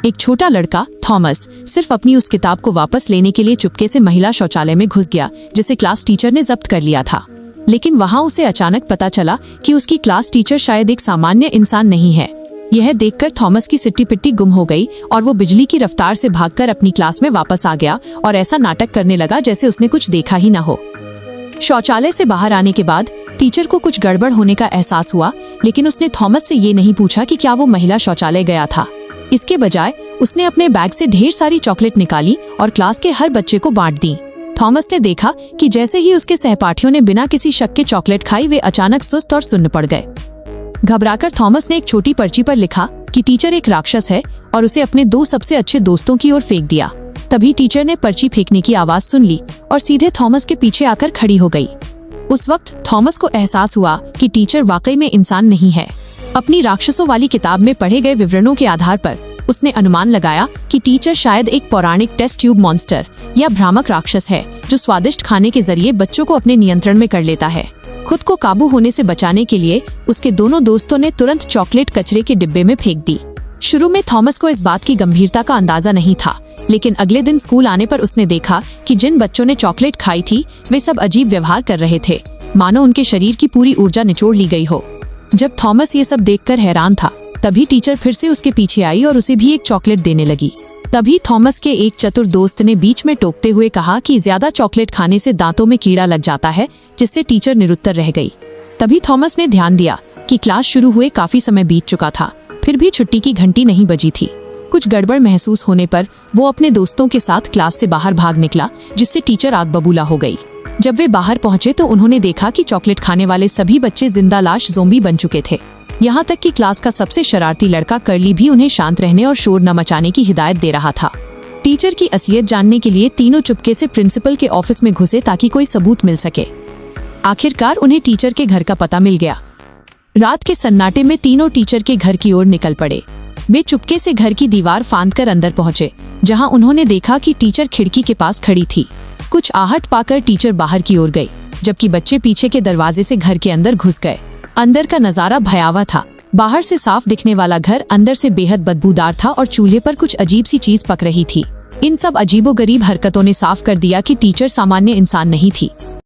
एक छोटा लड़का थॉमस सिर्फ अपनी उस किताब को वापस लेने के लिए चुपके से महिला शौचालय में घुस गया जिसे क्लास टीचर ने जब्त कर लिया था। लेकिन वहाँ उसे अचानक पता चला कि उसकी क्लास टीचर शायद एक सामान्य इंसान नहीं है। यह देखकर थॉमस की सिट्टी पिट्टी गुम हो गई और वो बिजली की रफ्तार से भागकर अपनी क्लास में वापस आ गया और ऐसा नाटक करने लगा जैसे उसने कुछ देखा ही ना हो। शौचालय से बाहर आने के बाद टीचर को कुछ गड़बड़ होने का एहसास हुआ, लेकिन उसने थॉमस से ये नहीं पूछा कि क्या वो महिला शौचालय गया था। इसके बजाय उसने अपने बैग से ढेर सारी चॉकलेट निकाली और क्लास के हर बच्चे को बांट दी। थॉमस ने देखा कि जैसे ही उसके सहपाठियों ने बिना किसी शक के चॉकलेट खाई, वे अचानक सुस्त और सुन्न पड़ गए। घबराकर थॉमस ने एक छोटी पर्ची पर लिखा कि टीचर एक राक्षस है और उसे अपने 2 सबसे अच्छे दोस्तों की ओर फेंक दिया। तभी टीचर ने पर्ची फेंकने की आवाज सुन ली और सीधे थॉमस के पीछे आकर खड़ी हो गई। उस वक्त थॉमस को एहसास हुआ कि टीचर वाकई में इंसान नहीं है। अपनी राक्षसों वाली किताब में पढ़े गए विवरणों के आधार पर उसने अनुमान लगाया कि टीचर शायद एक पौराणिक टेस्ट ट्यूब मॉन्स्टर या भ्रामक राक्षस है जो स्वादिष्ट खाने के जरिए बच्चों को अपने नियंत्रण में कर लेता है। खुद को काबू होने से बचाने के लिए उसके दोनों दोस्तों ने तुरंत चॉकलेट कचरे के डिब्बे में फेंक दी। शुरू में थॉमस को इस बात की गंभीरता का अंदाजा नहीं था, लेकिन अगले दिन स्कूल आने पर उसने देखा कि जिन बच्चों ने चॉकलेट खाई थी वे सब अजीब व्यवहार कर रहे थे, मानो उनके शरीर की पूरी ऊर्जा निचोड़ ली गई हो। जब थॉमस ये सब देखकर हैरान था, तभी टीचर फिर से उसके पीछे आई और उसे भी एक चॉकलेट देने लगी। तभी थॉमस के एक चतुर दोस्त ने बीच में टोकते हुए कहा कि ज्यादा चॉकलेट खाने से दांतों में कीड़ा लग जाता है, जिससे टीचर निरुत्तर रह गई। तभी थॉमस ने ध्यान दिया कि क्लास शुरू हुए काफी समय बीत चुका था, फिर भी छुट्टी की घंटी नहीं बजी थी। कुछ गड़बड़ महसूस होने पर वो अपने दोस्तों के साथ क्लास से बाहर भाग निकला, जिससे टीचर आग बबूला हो गई। जब वे बाहर पहुंचे तो उन्होंने देखा कि चॉकलेट खाने वाले सभी बच्चे जिंदा लाश ज़ोंबी बन चुके थे। यहाँ तक कि क्लास का सबसे शरारती लड़का कर्ली भी उन्हें शांत रहने और शोर न मचाने की हिदायत दे रहा था। टीचर की असलियत जानने के लिए तीनों चुपके से प्रिंसिपल के ऑफिस में घुसे ताकि कोई सबूत मिल सके। आखिरकार उन्हें टीचर के घर का पता मिल गया। रात के सन्नाटे में तीनों टीचर के घर की ओर निकल पड़े। वे चुपके से घर की दीवार फांदकर अंदर पहुंचे, जहां उन्होंने देखा कि टीचर खिड़की के पास खड़ी थी। कुछ आहट पाकर टीचर बाहर की ओर गई, जबकि बच्चे पीछे के दरवाजे से घर के अंदर घुस गए। अंदर का नजारा भयावह था। बाहर से साफ दिखने वाला घर अंदर से बेहद बदबूदार था और चूल्हे पर कुछ अजीब सी चीज पक रही थी। इन सब अजीबोगरीब हरकतों ने साफ कर दिया कि टीचर सामान्य इंसान नहीं थी।